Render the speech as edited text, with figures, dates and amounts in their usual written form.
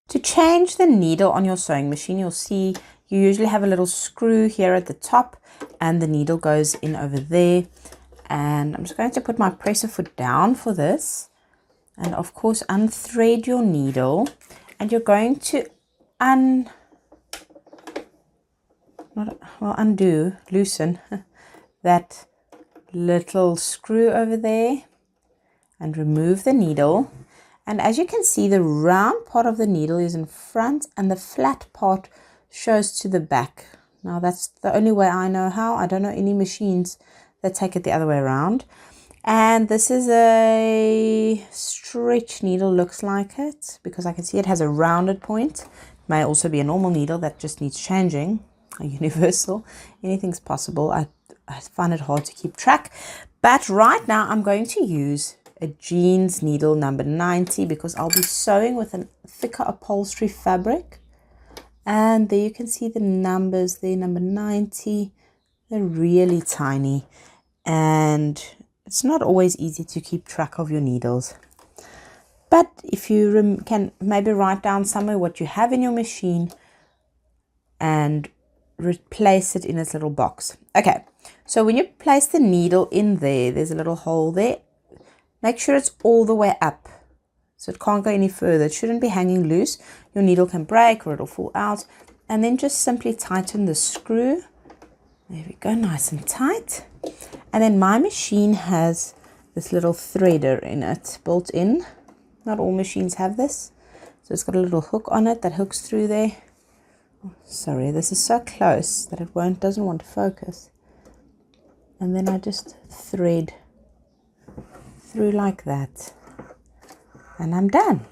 To change the needle on your sewing machine, you'll see you usually have a little screw here at the top and the needle goes in over there. And I'm just going to put my presser foot down for this. And of course, unthread your needle. And you're going to loosen that little screw over there and remove the needle. And as you can see, the round part of the needle is in front and the flat part shows to the back. Now that's the only way I know how. I don't know any machines that take it the other way around. And this is a stretch needle, looks like it, because I can see it has a rounded point. It may also be a normal needle that just needs changing, a universal. Anything's possible. I find it hard to keep track. But right now I'm going to use a jeans needle number 90 because I'll be sewing with a thicker upholstery fabric. And there you can see the numbers there, number 90. They're really tiny. And it's not always easy to keep track of your needles. But if you can maybe write down somewhere what you have in your machine and replace it in its little box. Okay, so when you place the needle in there, there's a little hole there. Make sure it's all the way up, so it can't go any further. It shouldn't be hanging loose. Your needle can break or it'll fall out. And then just simply tighten the screw. There we go, nice and tight. And then my machine has this little threader in it, built in. Not all machines have this. So it's got a little hook on it that hooks through there. Oh, sorry, this is so close that it doesn't want to focus. And then I just thread through like that. And I'm done.